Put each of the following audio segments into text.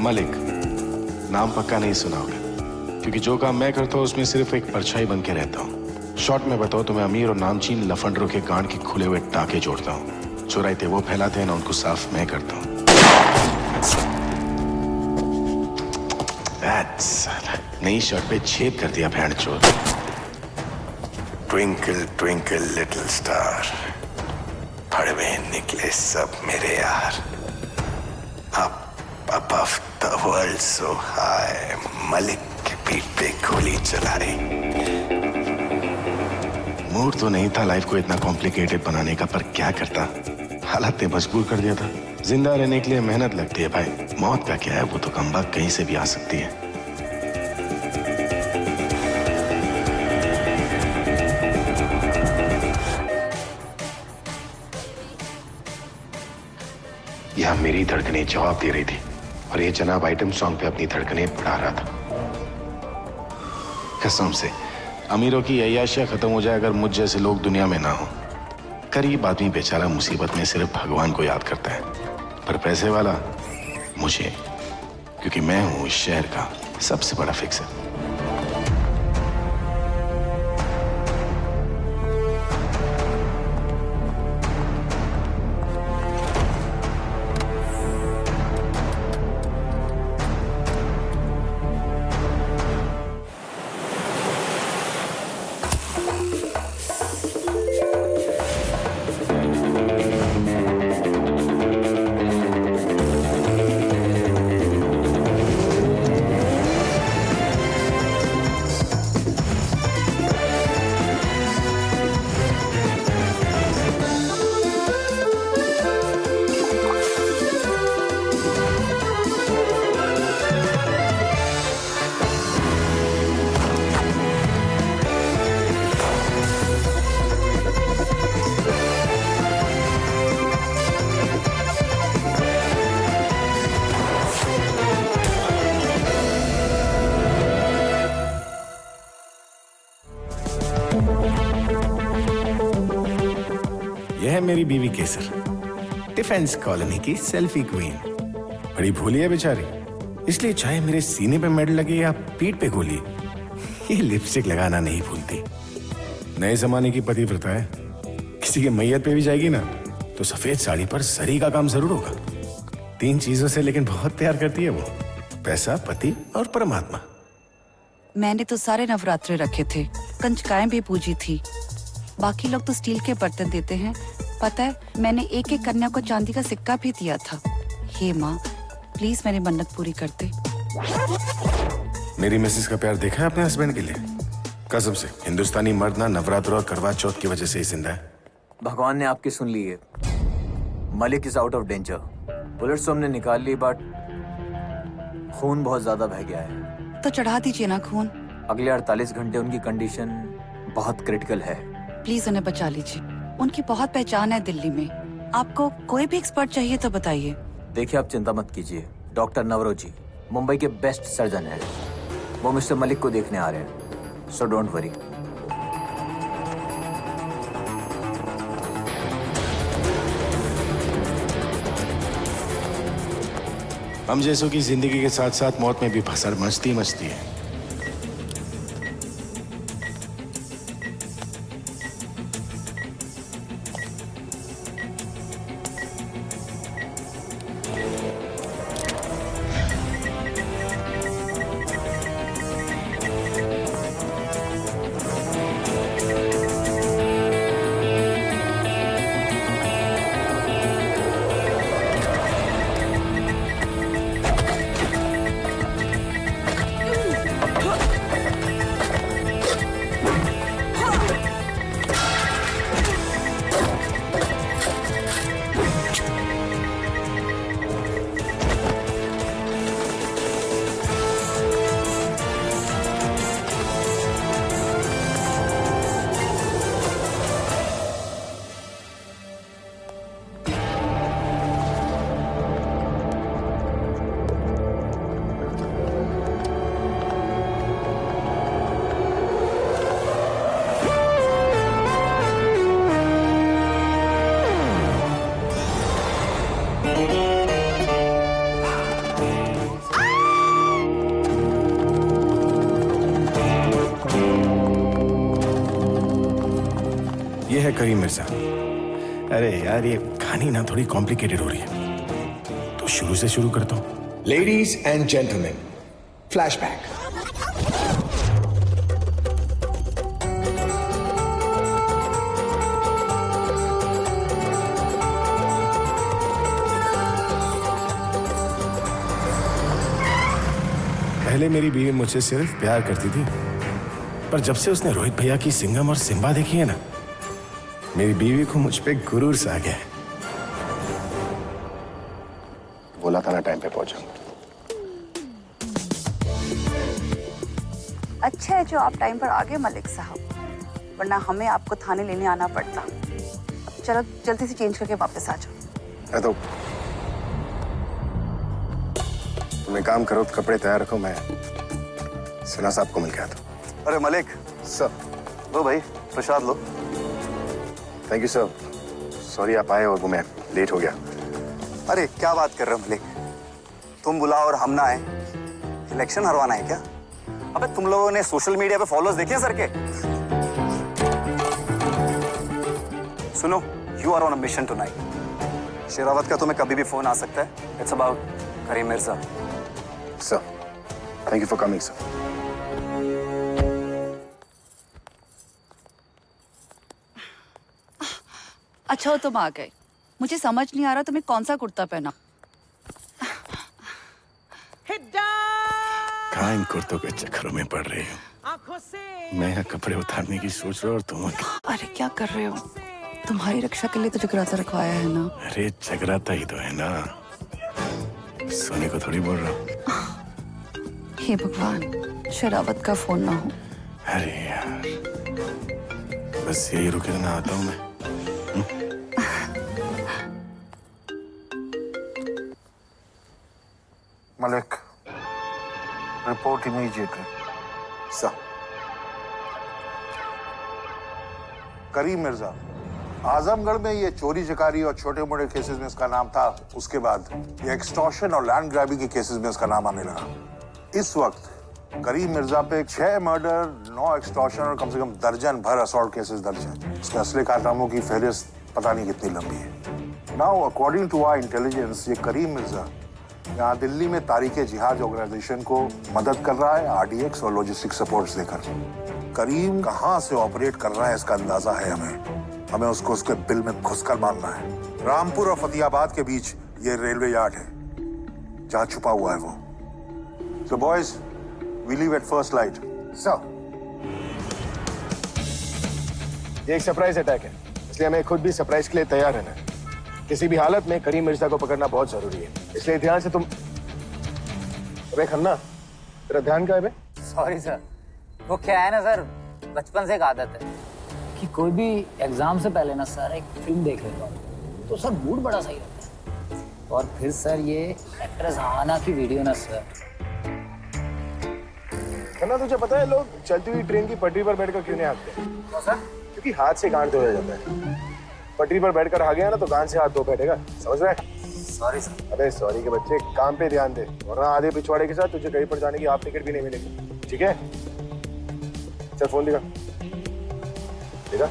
मलिक, नाम पक्का नहीं सुना होगा, क्योंकि जो काम मैं करता हूँ उसमें सिर्फ एक परछाई बन के रहता हूँ। शॉर्ट में बताओ तो मैं अमीर और नामचीन लफंडरों के गांड के खुले हुए टाके जोड़ता हूँ। जो रायते वो फैलाते हैं ना, उनको साफ मैं करता हूँ। नई शर्ट पे छेद कर दिया भैंड चोद। ट्विंकल ट्विंकल लिटिल स्टार, फड़वे निकले सब मेरे यार। Up above the world so high, Malik के पीठ पे गोली चलाई। मूड तो नहीं था लाइफ को इतना कॉम्प्लिकेटेड बनाने का, पर क्या करता, हालात ने मजबूर कर दिया था। जिंदा रहने के लिए मेहनत लगती है भाई, मौत का क्या है, वो तो कमबख्त कहीं से भी आ सकती है। यह मेरी धड़कनें जवाब दे रही थी और ये जनाब आइटम सॉन्ग पे अपनी धड़कनें बढ़ा रहा था। कसम से अमीरों की अय्याशियां खत्म हो जाए अगर मुझ जैसे लोग दुनिया में ना हो। गरीब आदमी बेचारा मुसीबत में सिर्फ भगवान को याद करता है, पर पैसे वाला मुझे, क्योंकि मैं हूं इस शहर का सबसे बड़ा फिक्सर। यह है मेरी बीवी केसर, डिफेंस कॉलोनी की सेल्फी क्वीन। बड़ी भोली है बेचारी, इसलिए चाहे मेरे सीने पे मेडल लगे या पीठ पे गोली, ये लिपस्टिक लगाना नहीं भूलती। नए जमाने की पतिव्रता है, किसी के मैयत पे भी जाएगी ना तो सफेद साड़ी पर सरी का काम जरूर होगा। 3 चीजों से लेकिन बहुत प्यार करती है वो, पैसा, पति और परमात्मा। मैंने तो सारे नवरात्रे रखे थे, कंजकाएं भी पूजी थी। बाकी लोग तो स्टील के बर्तन देते हैं। पता है, मैंने एक एक कन्या को चांदी का सिक्का भी दिया था। हे माँ, प्लीज मेरी मन्नत पूरी कर दे। मेरी मिसेस का प्यार देखा है अपने हस्बैंड के लिए? कसम से हिंदुस्तानी मर्द ना नवरात्र और करवा चौथ की वजह से ही जिंदा है। भगवान ने आपकी सुन ली है। Malik is out of danger. Bullets तो हमने निकाल ली, बट खून बहुत ज्यादा बह गया है। तो चढ़ा दीजिए ना खून। अगले 48 घंटे उनकी कंडीशन बहुत क्रिटिकल है। प्लीज उन्हें बचा लीजिए, उनकी बहुत पहचान है दिल्ली में। आपको कोई भी एक्सपर्ट चाहिए तो बताइए। देखिए, आप चिंता मत कीजिए, डॉक्टर नवरोजी मुंबई के बेस्ट सर्जन हैं। वो मिस्टर मलिक को देखने आ रहे हैं, सो डोंट वरी। हम जैसों की जिंदगी के साथ साथ मौत में भी भसड़ मचती है। करीम मिर्जा। अरे यार ये कहानी ना थोड़ी कॉम्प्लिकेटेड हो रही है, तो शुरू से शुरू करता हूँ। Ladies and gentleman, flashback. पहले मेरी बीवी मुझसे सिर्फ प्यार करती थी, पर जब से उसने रोहित भैया की सिंघम और सिम्बा देखी है ना, मेरी बीवी को मुझ पे गुरूर सा आ गया है। बोला था ना टाइम पे पहुंचा। अच्छा है जो आप टाइम पर आ गए मलिक साहब, वरना हमें आपको थाने लेने आना पड़ता। अब चलो जल्दी से चेंज करके वापस आ जाओ। तो तुम एक काम करो, कपड़े तैयार रखो, मैं सिन्हा साहब को मिल के आता हूँ। अरे मलिक सर। लो भाई प्रसाद लो। Thank you sir. सॉरी आप आए और वो मैं लेट हो गया। अरे क्या बात कर रहे हो मलिक, तुम बुलाओ और हम ना आए? इलेक्शन हरवाना है क्या? अबे तुम लोगों ने सोशल मीडिया पे फॉलोअर्स देखे हैं सर के? सुनो, you are on a mission tonight. Sherawat का तुम्हें कभी भी फोन आ सकता है। It's about Karim Mirza. Sir thank you for coming sir. अच्छा हो तुम आ गए। मुझे समझ नहीं आ रहा तुम्हें कौन सा कुर्ता पहना। कहाँ इन कुर्तों के चक्करों में पड़ रही हूँ। मैं यहाँ कपड़े उतारने की सोच रहा हूँ और तुम। अरे क्या कर रहे हो? तुम्हारी रक्षा के लिए तो जगराता रखवाया है ना। अरे जगराता ही तो है ना, सोने को थोड़ी बोल रहा हूँ। हे भगवान, शरावत का फोन ना हो। अरे यार बस यही रुके ना, आता हूँ मैं। Malik, report immediately. सर। करीम मिर्जा, आजमगढ़ में ये चोरी चकारी और छोटे मोटे केसेस में इसका नाम था, उसके बाद ये एक्सटॉर्शन और लैंड ग्रैबिंग के केसेस में इसका नाम आने लगा। इस वक्त करीम मिर्जा पे 6 मर्डर, 9 एक्सटॉर्शन और कम से कम दर्जन भर असॉल्ट केसेस दर्ज हैं। इसके असली कारनामों की फहरिस्त पता नहीं कितनी लंबी है। Now according to our intelligence, ये करीम मिर्जा यहाँ दिल्ली में तारीख जिहाद ऑर्गेनाइजेशन को मदद कर रहा है, आरडीएक्स और लॉजिस्टिक सपोर्ट्स देकर। करीम कहाँ से ऑपरेट कर रहा है इसका अंदाजा है हमें उसको उसके बिल में घुसकर मारना है। रामपुर और फतेहाबाद के बीच ये रेलवे यार्ड है जहाँ छुपा हुआ है वो। So boys, we leave at first light. Sir ये एक सरप्राइज अटैक है, इसलिए हमें खुद भी सरप्राइज के लिए तैयार रहना है। किसी भी हालत में करीम मिर्जा को पकड़ना बहुत जरूरी है, इसलिए ध्यान से तुम। अबे खन्ना, तेरा ध्यान क्या है बे? सॉरी सर, वो क्या है ना सर, बचपन से एक आदत है कि कोई भी एग्जाम से पहले ना सर एक फिल्म देख लेता हूँ, तो सर मूड बड़ा सही रहता है। और फिर सर ये एक्ट्रेस आना की वीडियो ना सर। खन्ना तुझे पता है लोग चलती हुई ट्रेन की पटरी पर बैठकर क्यों नहीं हाँकते? तो सर क्योंकि हाथ से गांठ धोया जाता है। पटरी पर बैठकर आ गया ना तो गांठ से हाथ धो बैठेगा, समझ रहा है? Sorry sir. अबे सॉरी के बच्चे, काम पे ध्यान दे, वरना आधे पिछवाड़े के साथ तुझे कहीं पर जाने की हाफ टिकट भी नहीं मिलेगी, ठीक है? चल फोन दिखा। दिखा।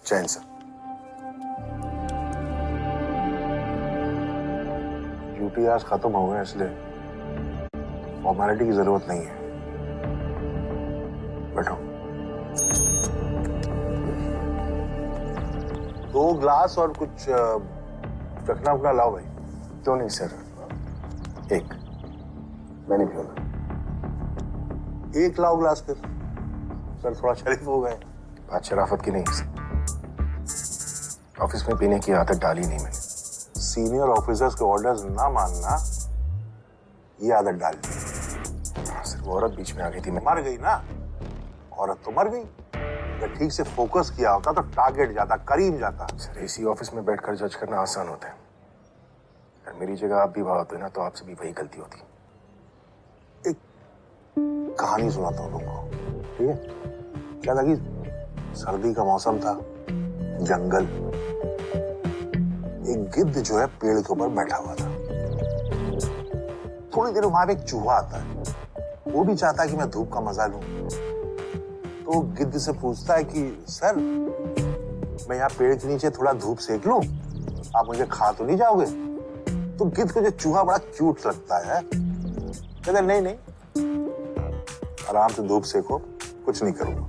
चैन सर। ड्यूटी आज खत्म हो गए इसलिए फॉर्मेलिटी की जरूरत नहीं है। बैठो। 2 ग्लास और कुछ चखना अपना लाओ भाई। क्यों नहीं सर, एक मैंने पियूंगा। 1 लाओ ग्लास फिर। सर थोड़ा शरीफ हो गए। बात शराफत की नहीं है सर, ऑफिस में पीने की आदत डाली नहीं मैंने। सीनियर ऑफिसर्स के ऑर्डर्स ना मानना, ये आदत डाल दी। सर वो औरत बीच में आ गई थी, मैं मर गई ना, औरत तो मर गई। अगर ठीक से फोकस किया होता तो टारगेट जाता, करीब जाता। सर एसी ऑफिस में बैठकर जज करना आसान होता है। अगर मेरी जगह आप भी वहां होते ना तो आपसे भी वही गलती होती। एक कहानी सुनाता हूँ तुमको, ठीक है? क्या था कि सर्दी का मौसम था, जंगल, एक गिद्ध जो है पेड़ के ऊपर बैठा हुआ था। थोड़ी देर वहां पे एक चूहा आता है, वो भी चाहता है कि मैं धूप का मजा लूं। तो गिद्ध से पूछता है कि सर मैं यहाँ पेड़ के नीचे थोड़ा धूप सेक लूं, आप मुझे खा तो नहीं जाओगे? तो गिद्ध को जो चूहा बड़ा क्यूट लगता है, कहते नहीं नहीं, आराम से धूप सेको, कुछ नहीं करूंगा।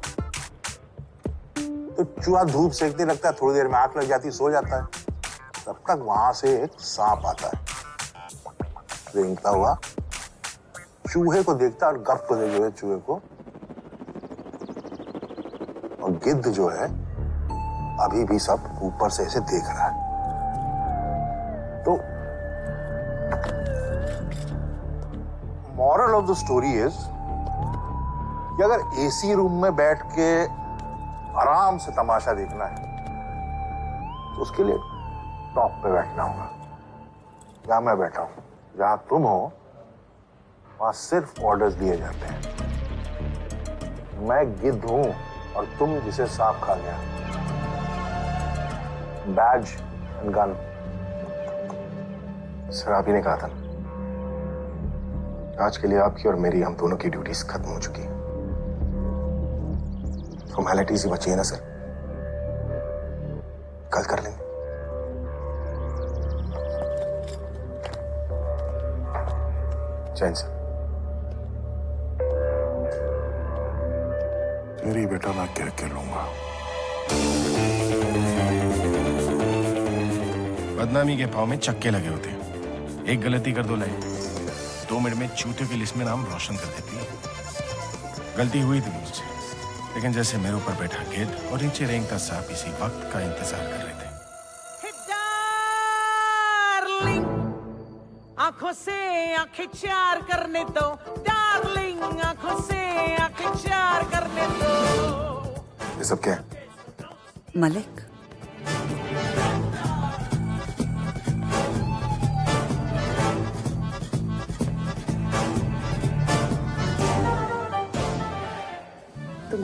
तो चूहा धूप सेकने लगता है, थोड़ी देर में आंख लग जाती, सो जाता है। तब तक वहां से एक सांप आता है, रेंगता हुआ, चूहे को देखता है और गप से जो है चूहे को, और गिद्ध जो है अभी भी सब ऊपर से ऐसे देख रहा है। तो moral of the story is कि अगर एसी रूम में बैठ के आराम से तमाशा देखना है तो उसके लिए टॉप पे बैठना होगा। जहां मैं बैठा हूं, जहां तुम हो, वहां सिर्फ ऑर्डर्स दिए जाते हैं। मैं गिद्ध हूं और तुम जिसे सांप खा गया। Baij and gun. सर आप ही ने कहा था आज के लिए आपकी और मेरी, हम दोनों की ड्यूटीज खत्म हो चुकी है। फॉर्मेलिटीज ही बची है ना सर, कल कर लेंगे। चैन सर। मेरी बेटा मैं कह के लूंगा। बदनामी के पांव में चक्के लगे होते हैं। एक गलती कर दो लाइन, 2 मिनट में चूतियों की लिस्ट में नाम रोशन कर देती है। गलती हुई थी मुझसे, लेकिन जैसे मेरे ऊपर बैठा गिद्ध और नीचे रेंगता सांप इसी वक्त का इंतजार कर रहे थे। आंखों से आंखें चार करने दो डार्लिंग, आंखों से आंखें चार करने दो। ये सब क्या है? मलिक,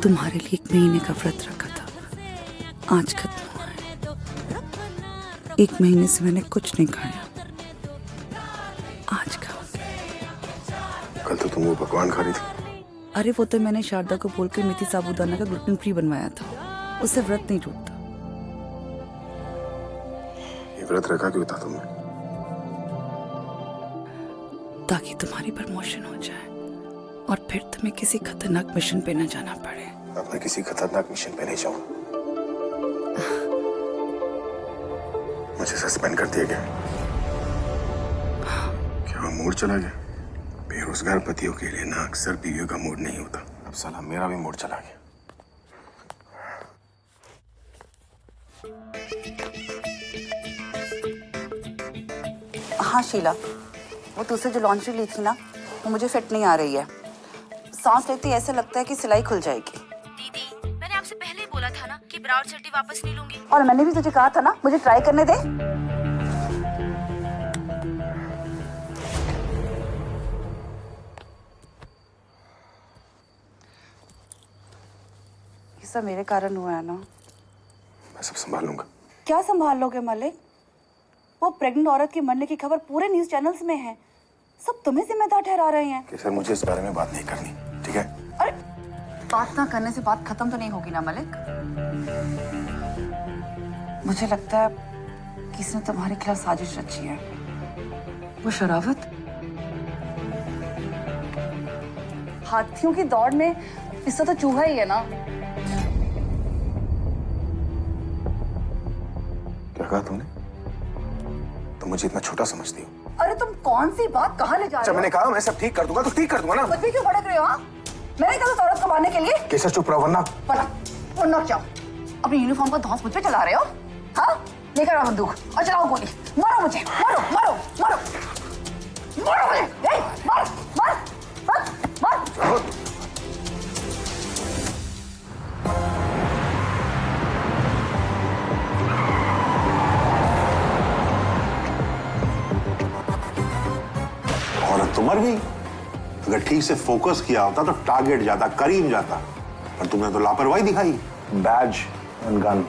तुम्हारे लिए 1 महीने का व्रत रखा था, आज खत्म हुआ है। 1 महीने से मैंने कुछ नहीं खाया, आज खाऊंगी। कल तो तुम वो पकवान खा रही थी। अरे वो तो मैंने शारदा को बोलकर मेथी साबूदाना का ग्लूटेन फ्री बनवाया था, उससे व्रत नहीं टूटता। ये व्रत रखा क्यों था तुमने? ताकि तुम्हारी प्रमोशन हो जाए और फिर तुम्हें किसी खतरनाक मिशन पे न जाना पड़े। अब मैं किसी खतरनाक मिशन पे नहीं जाऊंगा। मुझे सस्पेंड कर दिया गया। क्या वो मूड चला गया? बेरोजगार पतियों के लिए ना अक्सर बीवियों का मूड नहीं होता। अब साला मेरा भी मूड चला गया। हाँ शीला, वो तुझसे जो लॉन्ड्री ली थी ना, वो मुझे फिट नहीं आ रही है। सांस लेते ही ऐसा लगता है कि सिलाई खुल जाएगी। दीदी, मैंने आपसे पहले ही बोला था ना कि ब्राउड चड्डी वापस नहीं लूंगी। और मैंने भी तुझे कहा था ना, मुझे ट्राई करने दे। ये सब मेरे कारण हुआ है ना। मैं सब संभाल लूंगा। क्या संभाल लोगे मलिक? वो प्रेग्नेंट औरत के मरने की खबर पूरे न्यूज चैनल्स में है, सब तुम्हें जिम्मेदार ठहरा रहे हैं। कि सर मुझे इस बारे में बात नहीं करनी, ठीक है? अरे बात ना करने से बात खत्म तो नहीं होगी ना मलिक। मुझे लगता है किसी ने तुम्हारे खिलाफ साजिश रची है। वो शरावत हाथियों की दौड़ में इससे तो चूहा ही है ना। क्या कहा तुमने? तुम मुझे इतना छोटा समझती हो? अरे तुम कौन सी बात कहाँ ले जा रहे हो? मैंने कहा मैं सब ठीक कर दूंगा तो ठीक कर दूंगा ना। कुछ भी क्यों भड़क रहे हो? हाँ, मैंने कहा औरत को मारने के लिए। केसर चुप रहो वरना क्या? अपनी यूनिफॉर्म का धौंस मुझ पे चला रहे हो? हाँ, लेकर आओ बंदूक और चलाओ गोली। मारो मुझे, मारो मारो मारो मारो मुझे। मार मार मार मार। औरत तो मर गई। अगर ठीक से फोकस किया होता तो टारगेट जाता, करीम जाता, पर तुमने तो लापरवाही दिखाई। Badge and gun.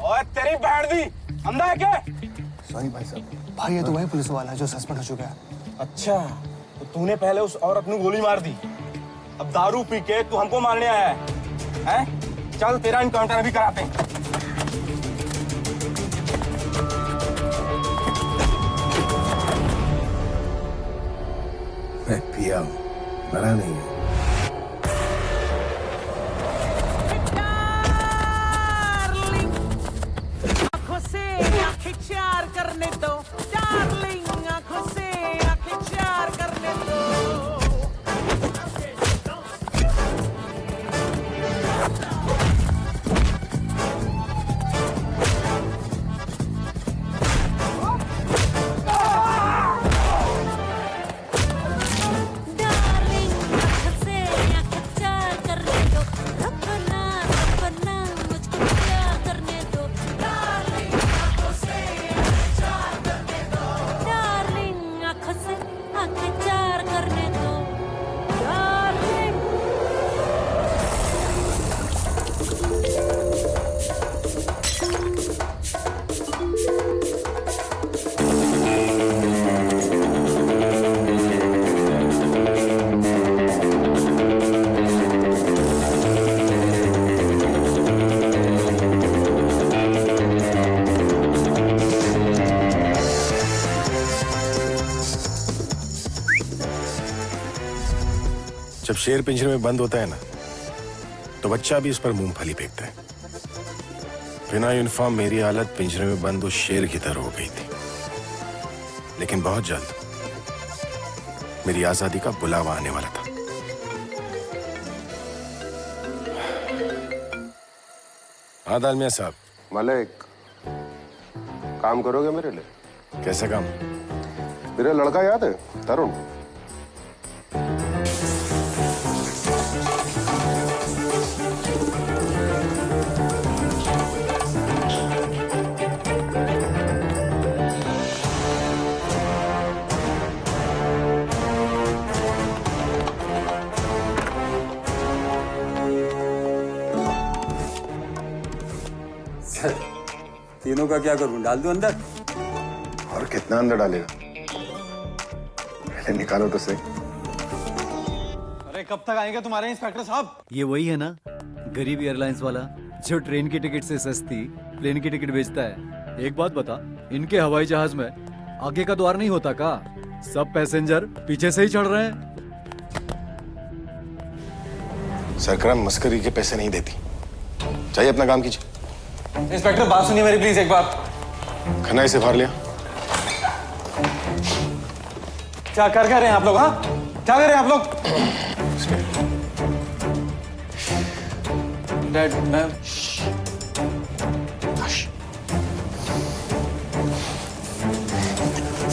ओए तेरी बैठ दी, अंधा है क्या? सॉरी भाई साहब। भाई ये तो वही पुलिस वाला है जो सस्पेंड हो चुका है। अच्छा, तो तूने पहले उस औरत को गोली मार दी, अब दारू पी के तू हमको मारने आया है? चल तेरा इनकाउंटर अभी कराते हैं। मैं पिया हूं, मरा नहीं हूं। आंखों से आंखें चार करने दो डार्लिंग, आंखों से आंखें चार करने दो। जब शेर पिंजरे में बंद होता है ना, तो बच्चा भी उस पर मूंगफली फेंकता है। बिना यूनिफॉर्म मेरी हालत पिंजरे में बंद उस शेर की तरह हो गई थी। लेकिन बहुत जल्द मेरी आजादी का बुलावा आने वाला था। हाँ दालमिया साहब। मालिक, काम करोगे मेरे लिए? कैसा काम? मेरा लड़का याद है, तरुण? तीनों का क्या करूं? डाल दूं अंदर? और कितना अंदर डालेगा? पहले निकालो तो सही। अरे कब तक आएंगे तुम्हारे इंस्पेक्टर साहब? ये वही है ना, गरीब एयरलाइंस वाला जो ट्रेन की टिकट से सस्ती प्लेन की टिकट बेचता है। एक बात बता, इनके हवाई जहाज में आगे का द्वार नहीं होता का? सब पैसेंजर पीछे से ही चढ़ रहे हैं। सरकार मस्करी के पैसे नहीं देती। चाहिए अपना काम कीजिए। इंस्पेक्टर बात सुनिए मेरी प्लीज एक बार। खन्ना इसे फाड़ लिया। क्या कर रहे हैं आप लोग? हाँ, क्या कर रहे हैं आप लोग? डैड, मैं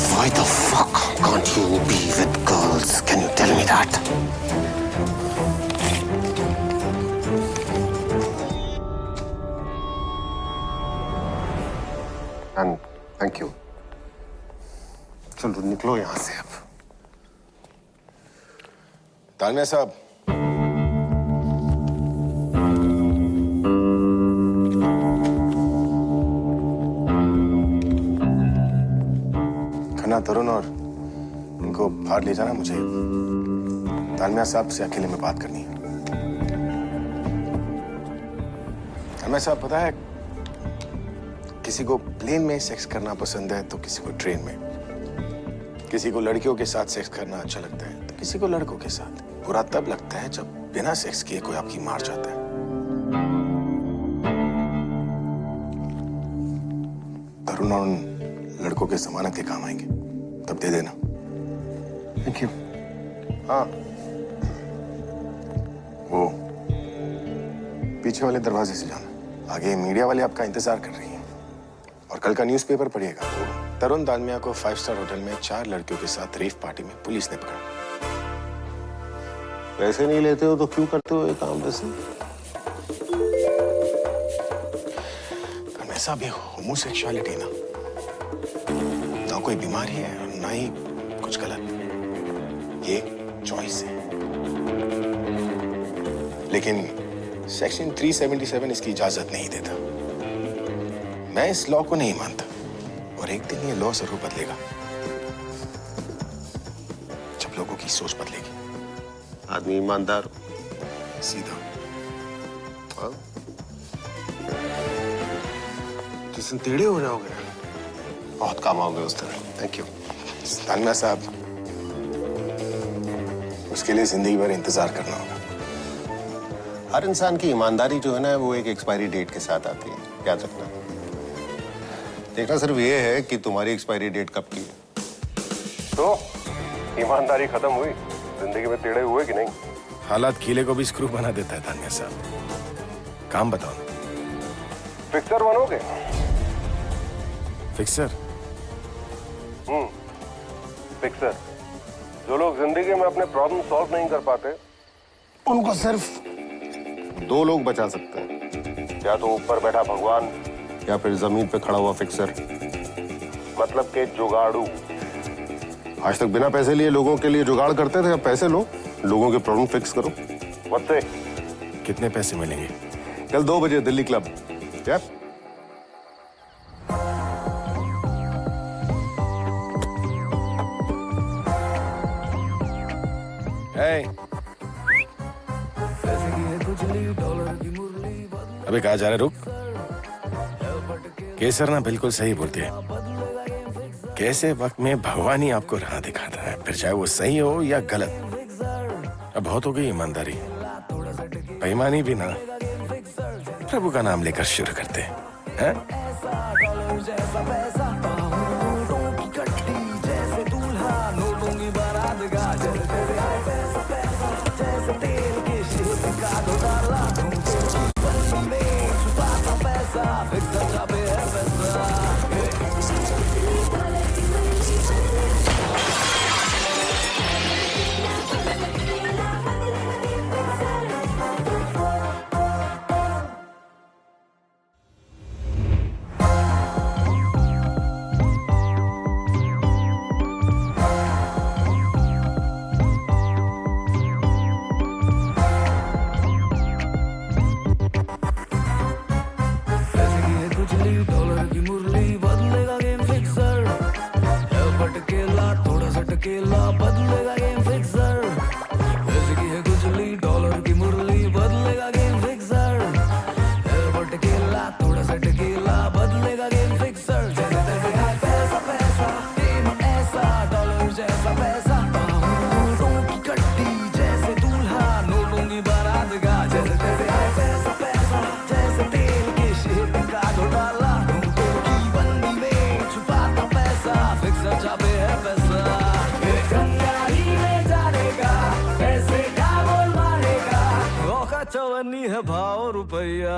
Why the fuck can't you be with girls? Can you tell me that? And thank you. चलो निकलो यहाँ से अब। दालमिया साहब, खन्ना, तरुण और को बाहर ले जाना, मुझे दानिया साहब से अकेले में बात करनी है। दानिया साहब, पता है किसी को प्लेन में सेक्स करना पसंद है तो किसी को ट्रेन में, किसी को लड़कियों के साथ सेक्स करना अच्छा लगता है तो किसी को लड़कों के साथ। बुरा तब लगता है जब बिना सेक्स किए कोई आपकी मार जाता है। तरुण और लड़कों के जमानत के काम आएंगे, तब दे देना। Thank you. हाँ, वो पीछे वाले दरवाजे से जाना, आगे मीडिया वाले आपका इंतजार कर रही हैं। और कल का न्यूज़पेपर पढ़िएगा। तरुण दालमिया को 5 स्टार होटल में 4 लड़कियों के साथ रेव पार्टी में पुलिस ने पकड़ा। पैसे नहीं लेते हो तो क्यों करते हो ये काम वैसे? साहब, ये होमोसेक्सुअलिटी ना कोई बीमारी है और ना ही कुछ गलत, ये चॉइस है। लेकिन सेक्शन 377 इसकी इजाजत नहीं देता। मैं इस लॉ को नहीं मानता और एक दिन ये लॉ जरूर बदलेगा, जब लोगों की सोच बदलेगी। आदमी ईमानदार हो, सीधा। हाँ? जिस दिन टेढ़े हो जाओगे बहुत काम आओगे उस तरह। Thank you. दानिया साहब, उसके लिए जिंदगी भर इंतजार करना होगा। हर इंसान की ईमानदारी जो है ना, वो एक एक्सपायरी डेट के साथ आती है, याद रखना। देखना सिर्फ ये है कि तुम्हारी एक्सपायरी डेट कब की है। तो ईमानदारी खत्म हुई, जिंदगी में टेढ़े हुए कि नहीं? हालात कीले को भी स्क्रू बना देता है दानिया साहब। काम बताओ ना। फिक्सर बनोगे? फिक्सर? फिक्सर। जो लोग जिंदगी में अपने प्रॉब्लम सॉल्व नहीं कर पाते, उनको सिर्फ 2 लोग बचा सकते हैं, या तो ऊपर बैठा भगवान या फिर जमीन पे खड़ा हुआ फिक्सर, मतलब के जुगाड़ू। आज तक बिना पैसे लिए लोगों के लिए जुगाड़ करते थे, अब पैसे लो, लोगों के प्रॉब्लम फिक्स करो। मुझसे कितने पैसे मिलेंगे? कल 2 बजे दिल्ली क्लब। क्या? अबे कहाँ जा रहे? रुक। केसर ना बिल्कुल सही बोलती है। कैसे वक्त में भगवान ही आपको राह दिखाता है, फिर चाहे वो सही हो या गलत। अब बहुत हो गई ईमानदारी, बेईमानी भी ना प्रभु का नाम लेकर शुरू करते हैं। चवन्नी है भाव रुपया।